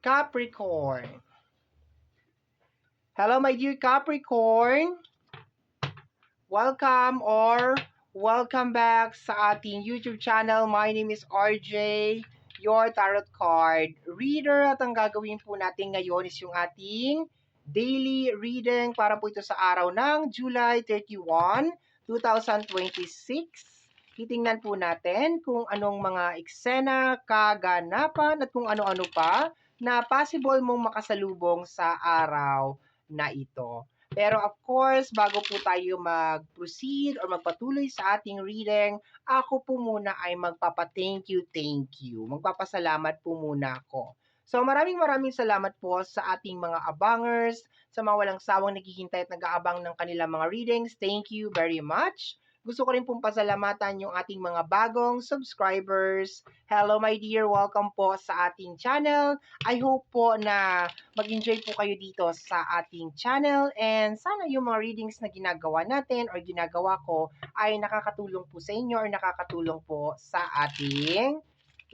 Capricorn. Hello, my dear Capricorn. Welcome back sa ating YouTube channel. My name is RJ, your tarot card reader. At ang gagawin po natin ngayon is yung ating daily reading para po ito sa araw ng July 31, 2026. Titingnan po natin kung anong mga eksena, kaganapan at kung ano-ano pa na possible mong makasalubong sa araw na ito. Pero of course, bago po tayo mag-proceed or magpatuloy sa ating reading, ako po muna ay magpapa-thank you. Magpapasalamat po muna ako. So maraming salamat po sa ating mga abangers, sa mga walang sawang naghihintay at nag-aabang ng kanilang mga readings. Thank you very much. Gusto ko rin pong pasalamatan yung ating mga bagong subscribers. Hello my dear, welcome po sa ating channel. I hope po na mag-enjoy po kayo dito sa ating channel and sana yung mga readings na ginagawa natin or ginagawa ko ay nakakatulong po sa inyo or nakakatulong po sa ating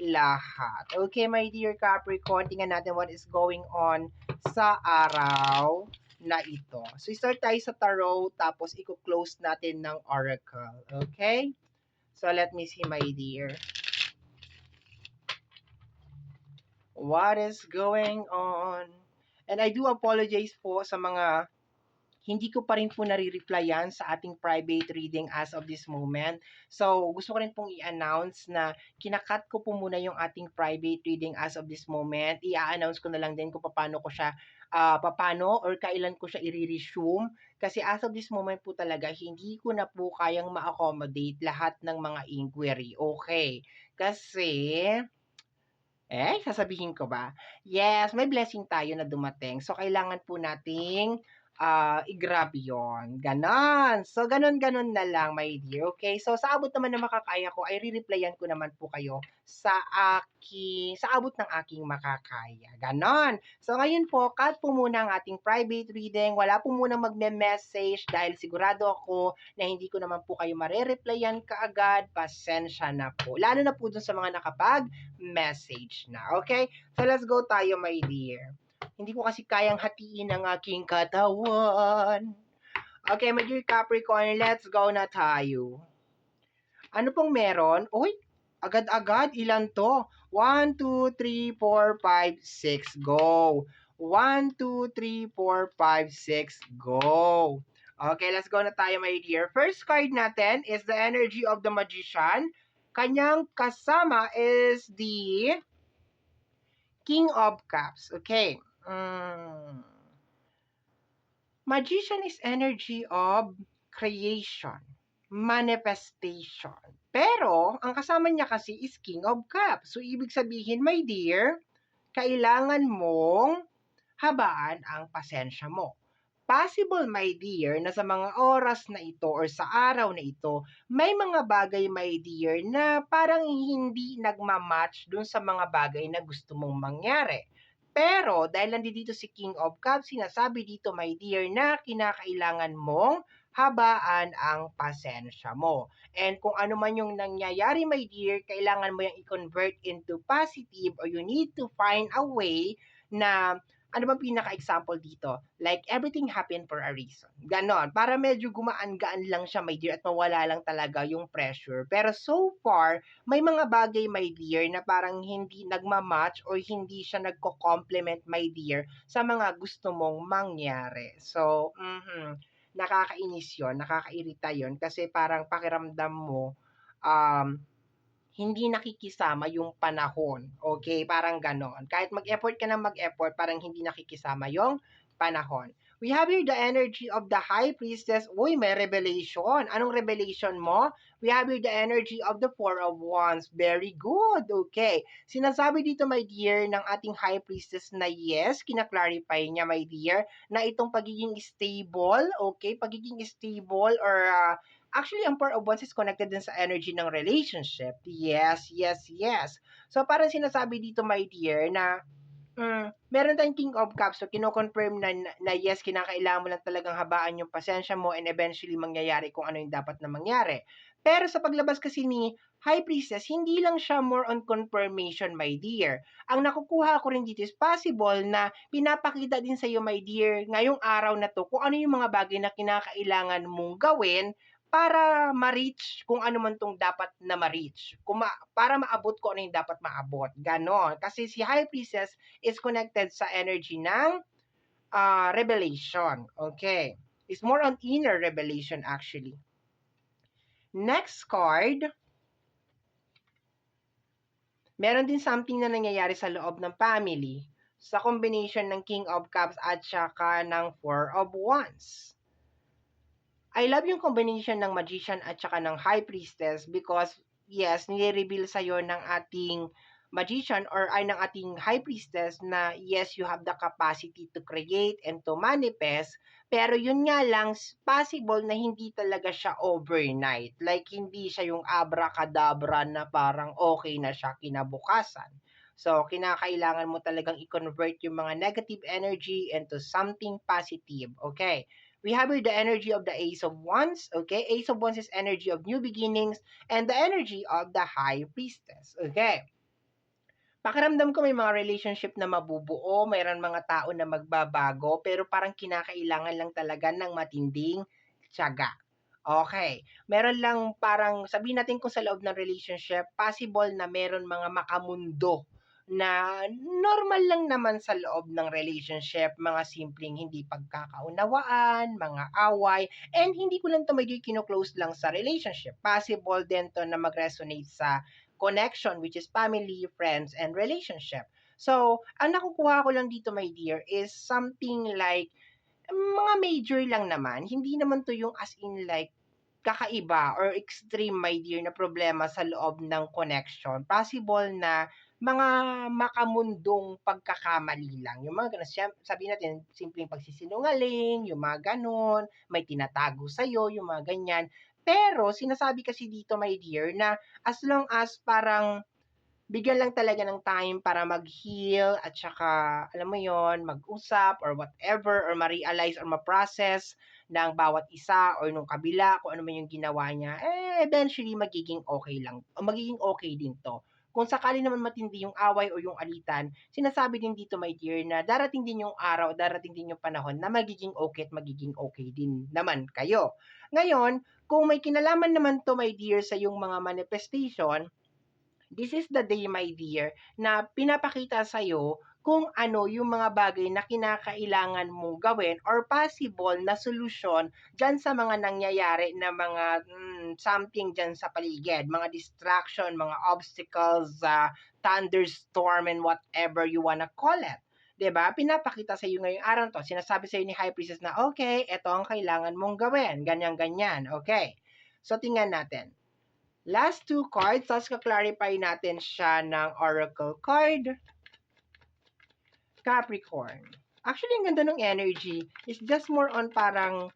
lahat. Okay, my dear Capricorn, tingnan natin what is going on sa araw na ito. So, start tayo sa tarot, tapos i-close natin ng oracle. Okay? So, let me see, my dear. What is going on? And I do apologize po sa mga hindi ko pa rin po nare-replyan sa ating private reading as of this moment. So, gusto ko rin pong i-announce na kinakat ko po muna yung ating private reading as of this moment. I-announce ko na lang din kung paano ko siya, paano or kailan ko siya i-resume. Kasi as of this moment po talaga, hindi ko na po kayang ma-accommodate lahat ng mga inquiry. Okay. Kasi sasabihin ko ba? Yes, may blessing tayo na dumating. So, kailangan po nating i-grab yun. Ganon. So, ganon-ganon na lang, my dear. Okay? So, sa abot naman na makakaya ko, ay re-replyan ko naman po kayo sa abot ng aking makakaya. Ganon. So, ngayon po, cut po muna ang ating private reading. Wala po muna magme-message dahil sigurado ako na hindi ko naman po kayo mare-replyan kaagad. Pasensya na po. Lalo na po dun sa mga nakapag-message na. Okay? So, let's go tayo, my dear. Hindi ko kasi kayang hatiin ang aking katawan. Okay, my dear Capricorn, let's go na tayo. Ano pong meron? Uy, agad-agad, ilan to? 1, 2, 3, 4, 5, 6, go. 1, 2, 3, 4, 5, 6, go. Okay, let's go na tayo, my dear. First card natin is the energy of the magician. Kanyang kasama is the King of Cups. Okay. Magician is energy of creation, manifestation. Pero, ang kasama niya kasi is King of Cups. So, ibig sabihin, my dear, kailangan mong habaan ang pasensya mo. Possible, my dear, na sa mga oras na ito or sa araw na ito, may mga bagay, my dear, na parang hindi nagmamatch dun sa mga bagay na gusto mong mangyari. Pero, dahil nandito si King of Cups, sinasabi dito, my dear, na kinakailangan mong habaan ang pasensya mo. And kung ano man yung nangyayari, my dear, kailangan mo yung i-convert into positive or you need to find a way na ano bang pinaka-example dito? Like, everything happened for a reason. Ganon. Para medyo gumaan-gaan lang siya, my dear, at mawala lang talaga yung pressure. Pero so far, may mga bagay, my dear, na parang hindi nagmamatch or hindi siya nagko-complement, my dear, sa mga gusto mong mangyari. So, nakakainis yun, nakakairita yun, kasi parang pakiramdam mo, hindi nakikisama yung panahon. Okay? Parang ganon. Kahit mag-effort ka na mag-effort, parang hindi nakikisama yung panahon. We have here the energy of the High Priestess. Uy, may revelation. Anong revelation mo? We have here the energy of the Four of Wands. Very good. Okay. Sinasabi dito, my dear, ng ating High Priestess na yes, kinaklarify niya, my dear, na itong pagiging stable, okay, pagiging stable or actually, ang Four of Wands is connected din sa energy ng relationship. Yes. So, parang sinasabi dito, my dear, na meron tayong King of Cups. So, kino-confirm na yes, kinakailangan mo lang talagang habaan yung pasensya mo and eventually mangyayari kung ano yung dapat na mangyari. Pero sa paglabas kasi ni High Priestess, hindi lang siya more on confirmation, my dear. Ang nakukuha ko rin dito is possible na pinapakita din sa'yo, my dear, ngayong araw na 'to kung ano yung mga bagay na kinakailangan mong gawin para ma-reach kung ano man 'tong dapat na ma-reach. Para maabot kung ano yung dapat maabot, gano'n. Kasi si High Priestess is connected sa energy ng, revelation, okay? It's more on inner revelation actually. Next card, meron din something na nangyayari sa loob ng family sa combination ng King of Cups at saka ng Four of Wands. I love yung combination ng Magician at saka ng High Priestess because yes, nire-reveal sa'yo ng ating Magician or ay ng ating High Priestess na yes, you have the capacity to create and to manifest, pero yun nga lang, possible na hindi talaga siya overnight. Like, hindi siya yung abracadabra na parang okay na siya kinabukasan. So, kinakailangan mo talagang i-convert yung mga negative energy into something positive. Okay? We have here the energy of the Ace of Wands. Okay? Ace of Wands is energy of new beginnings and the energy of the High Priestess. Okay? Pakiramdam ko may mga relationship na mabubuo, mayroon mga tao na magbabago, pero parang kinakailangan lang talaga ng matinding tiyaga. Okay. Meron lang parang sabihin natin kung sa loob ng relationship, possible na meron mga makamundo na normal lang naman sa loob ng relationship, mga simpleng hindi pagkakaunawaan, mga away, and hindi ko lang 'to kino-close lang sa relationship. Possible din 'to na mag-resonate sa connection, which is family, friends, and relationship. So, ang nakukuha ko lang dito, my dear, is something like mga major lang naman. Hindi naman 'to yung as in like kakaiba or extreme, my dear, na problema sa loob ng connection. Possible na mga makamundong pagkakamali lang. Yung mga gano'n, sabihin natin, simpleng pagsisinungaling, yung mga gano'n, may tinatago sa'yo, yung mga ganyan. Pero sinasabi kasi dito, my dear, na as long as parang bigyan lang talaga ng time para mag-heal at saka, alam mo yon, mag-usap or whatever or ma-realize or ma-process ng bawat isa or nung kabila kung ano man yung ginawa niya, eventually magiging okay lang o magiging okay din 'to. Kung sakali naman matindi yung away o yung alitan, sinasabi din dito, my dear, na darating din yung araw, darating din yung panahon na magiging okay at magiging okay din naman kayo. Ngayon, kung may kinalaman naman 'to, my dear, sa yung mga manifestation, this is the day, my dear, na pinapakita sa'yo kung ano yung mga bagay na kinakailangan mong gawin or possible na solusyon dyan sa mga nangyayari na mga something dyan sa paligid, mga distraction, mga obstacles, thunderstorm, and whatever you wanna call it. 'Di ba? Pinapakita sa iyo ngayong araw to, sinasabi sa iyo ni High Priestess na, okay, ito ang kailangan mong gawin, ganyan-ganyan, okay. So, tingnan natin. Last two cards, tapos ka-clarify natin siya ng Oracle card. Capricorn. Actually, ang ganda ng energy. It's just more on parang,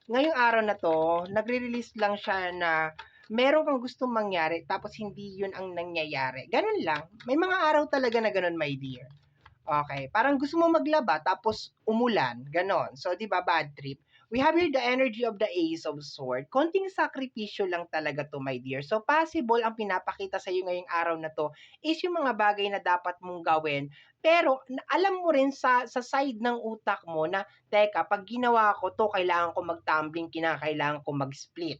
ngayong araw na to, nagre-release lang siya na meron kang gustong mangyari, tapos hindi yun ang nangyayari. Ganun lang. May mga araw talaga na ganun, my dear. Okay, parang gusto mo maglaba tapos umulan, gano'n. So, 'di ba, bad trip. We have here the energy of the Ace of Sword. Konting sakripisyo lang talaga 'to, my dear. So, possible ang pinapakita sa iyo ngayong araw na 'to is yung mga bagay na dapat mong gawin, pero alam mo rin sa side ng utak mo na, "Teka, 'pag ginawa ko 'to, kailangan ko mag-tumbling, kinakailangan ko mag-split."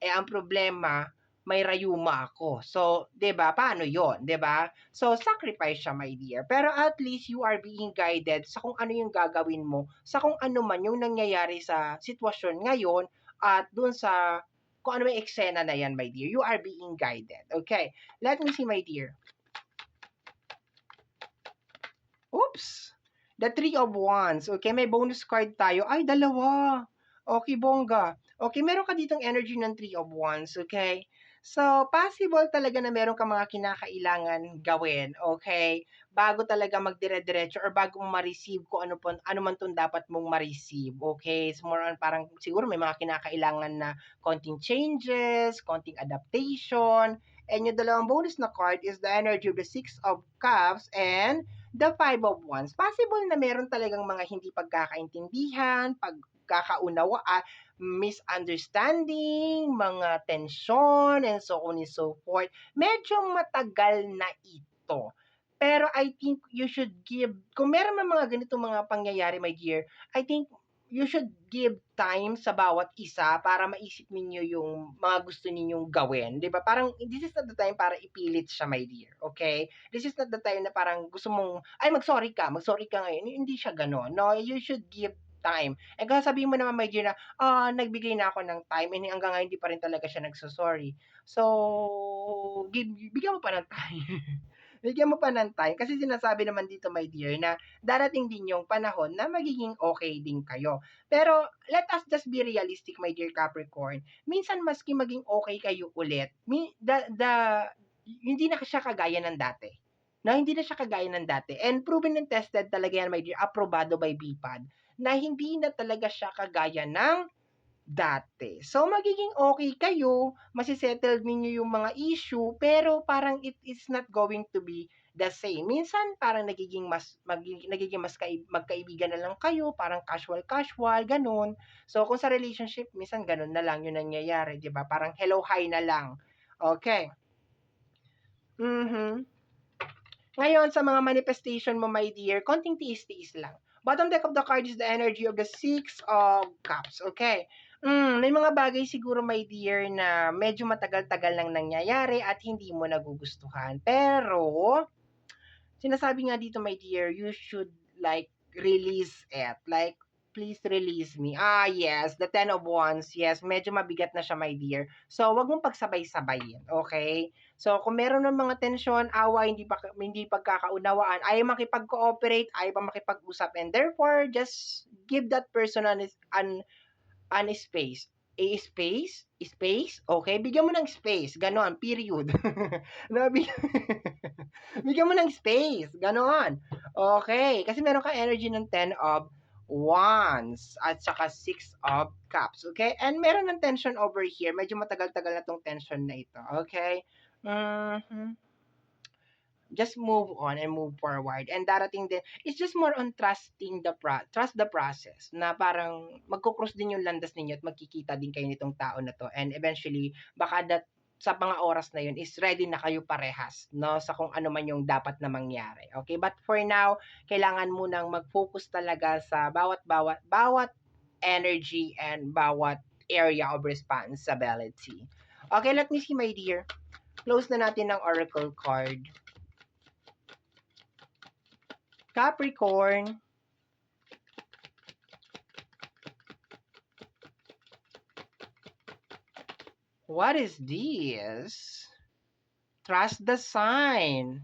Eh, ang problema, may rayuma ako. So, 'di ba, paano 'yon, 'di ba? So, sacrifice siya, my dear. Pero at least you are being guided sa kung ano yung gagawin mo, sa kung ano man yung nangyayari sa sitwasyon ngayon at dun sa kung ano yung eksena na yan, my dear. You are being guided. Okay. Let me see, my dear. Oops! The Three of Wands. Okay, may bonus card tayo. Ay, dalawa. Okay, bongga. Okay, meron ka ditong energy ng Three of Wands, okay? So, possible talaga na meron ka mga kinakailangan gawin, okay? Bago talaga magdire-diretso or bago mo ma-receive kung ano man 'tong dapat mong ma-receive, okay? So, more on parang siguro may mga kinakailangan na konting changes, konting adaptation, and yung dalawang bonus na card is the energy of the Six of Cups and the Five of Wands. Possible na meron talagang mga hindi pagkakaintindihan, pagkakaunawaan, misunderstanding, mga tensyon, and so on and so forth. Medyo matagal na ito. Pero I think you should give, kung meron man mga ganitong mga pangyayari, my dear, I think you should give time sa bawat isa para maisip ninyo yung mga gusto ninyong gawin, 'di ba? Parang this is not the time para ipilit siya, my dear, okay? This is not the time na parang gusto mong, ay mag-sorry ka ngayon. Hindi siya gano'n. No, you should give time. Eh kung sabihin mo naman, my dear, na nagbigay na ako ng time and hanggang ngayon hindi pa rin talaga siya nagso-sorry. So, bigyan mo pa ng time. Bigyan mo pa ng time kasi sinasabi naman dito, my dear, na darating din yung panahon na magiging okay din kayo. Pero let us just be realistic, my dear Capricorn. Minsan maski maging okay kayo ulit, hindi na siya kagaya ng dati. No, hindi na siya kagaya ng dati. And proven and tested talaga yan, my dear, aprobado by BPAD, na hindi na talaga siya kagaya ng dati. So, magiging okay kayo, masisettle ninyo yung mga issue, pero parang it is not going to be the same. Minsan, parang nagiging mas magkaibigan na lang kayo, parang casual-casual, ganun. So, kung sa relationship, minsan ganun na lang yung nangyayari, di ba? Parang hello, hi na lang. Okay. Mhm. Ngayon, sa mga manifestation mo, my dear, konting tiis-tiis lang. Bottom deck of the card is the energy of the Six of Cups. Okay. May mga bagay siguro, my dear, na medyo matagal-tagal lang nangyayari at hindi mo nagugustuhan. Pero, sinasabi nga dito, my dear, you should like release it. Like, please release me. Yes, the Ten of Wands. Yes, medyo mabigat na siya, my dear. So, wag mong pagsabay-sabayin, okay? So, kung meron ng mga tensyon, awa, hindi pagkakaunawaan, ayaw makipag-cooperate, ayaw pa makipag-usap, and therefore, just give that person an space. Space, okay? Bigyan mo ng space, ganon, period. No, bigyan mo ng space, ganon. Okay, kasi meron ka energy ng 10 of Wands at saka 6 of Cups, okay? And meron ng tension over here, medyo matagal-tagal na tong tension na ito, okay? Mhm. Just move on and move forward. And darating din, it's just more on trust the process, na parang magko-cross din yung landas ninyo at magkikita din kayo nitong tao na to. And eventually, baka sa mga oras na yun is ready na kayo parehas, no? Sa kung ano man yung dapat na mangyari. Okay? But for now, kailangan mo nang mag-focus talaga sa bawat energy and bawat area of responsibility. Okay, let me see, my dear. Close na natin ng oracle card. Capricorn. What is this? Trust the sign.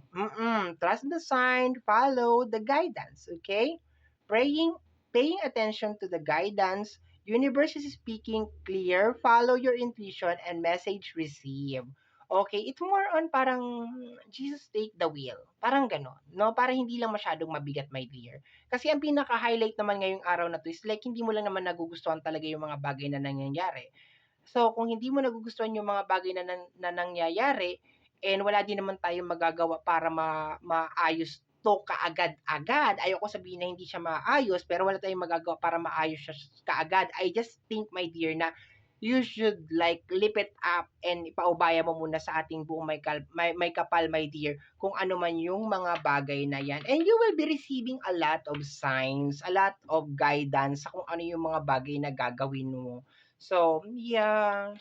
Trust the sign. Follow the guidance. Okay? Paying attention to the guidance. Universe is speaking clear. Follow your intuition and message received. Okay, it's more on parang Jesus take the wheel. Parang ganon, no? Para hindi lang masyadong mabigat, my dear. Kasi ang pinaka-highlight naman ngayong araw na to is like hindi mo lang naman nagugustuhan talaga yung mga bagay na nangyayari. So, kung hindi mo nagugustuhan yung mga bagay na nangyayari, and wala din naman tayong magagawa para maayos to kaagad-agad. Ayoko sabihin na hindi siya maayos, pero wala tayong magagawa para maayos siya kaagad. I just think, my dear, na you should like lip it up and ipaubaya mo muna sa ating buong may kapal, my dear, kung ano man yung mga bagay na yan. And you will be receiving a lot of signs, a lot of guidance sa kung ano yung mga bagay na gagawin mo. So, yeah.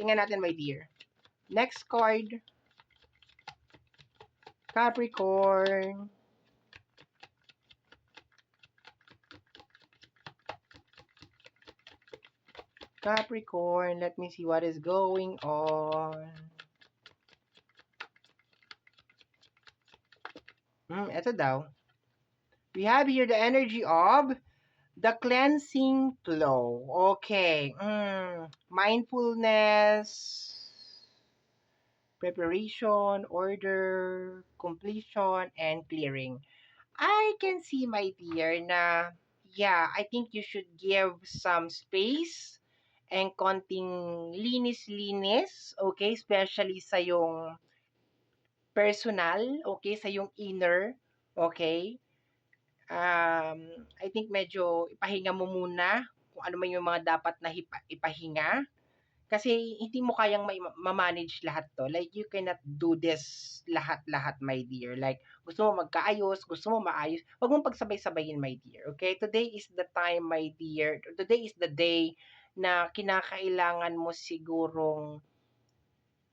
Tingnan natin, my dear. Next card. Capricorn. Capricorn, let me see what is going on. Ito daw. We have here the energy of the cleansing flow. Okay. Mindfulness, preparation, order, completion, and clearing. I can see, my dear, na yeah, I think you should give some space and konting linis-linis, okay? Especially sa yung personal, okay? Sa yung inner, okay? I think medyo ipahinga mo muna kung ano man yung mga dapat na ipahinga. Kasi hindi mo kayang ma-manage lahat 'to. Like, you cannot do this lahat-lahat, my dear. Like, gusto mo magkaayos, gusto mo maayos, wag mong pagsabay-sabayin, my dear, okay? Today is the time, my dear. Today is the day na kinakailangan mo sigurong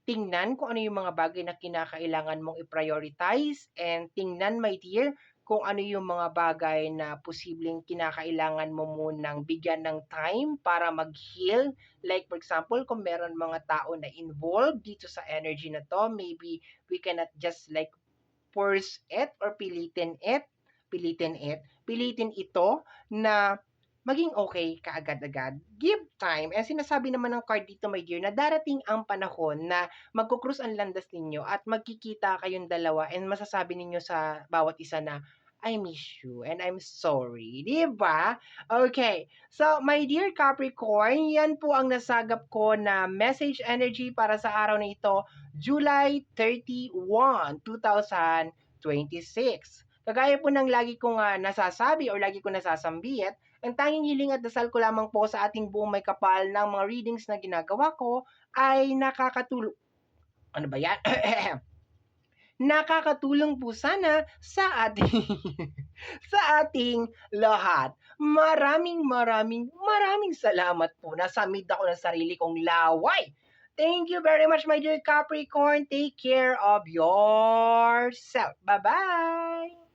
tingnan kung ano yung mga bagay na kinakailangan mong i-prioritize, and tingnan, my dear, kung ano yung mga bagay na posibleng kinakailangan mo munang bigyan ng time para mag-heal. Like, for example, kung meron mga tao na involved dito sa energy na 'to, maybe we cannot just like force it or pilitin ito na maging okay kaagad-agad. Give time. And sinasabi naman ng card dito, my dear, na darating ang panahon na magko-cross ang landas ninyo at magkikita kayong dalawa and masasabi ninyo sa bawat isa na, "I miss you and I'm sorry." 'Di ba? Okay. So, my dear Capricorn, yan po ang nasagap ko na message energy para sa araw na ito, July 31, 2026. Kagaya po ng lagi kong nasasabi or lagi kong nasasambit, ang tanging hiling at dasal ko lamang po sa ating buong may kapal ng mga readings na ginagawa ko ay nakakatulong. Ano ba yan? Nakakatulong po sana sa ating sa ating lahat. Maraming salamat po. Nasamid ako ng sarili kong laway. Thank you very much, my dear Capricorn. Take care of yourself. Bye-bye!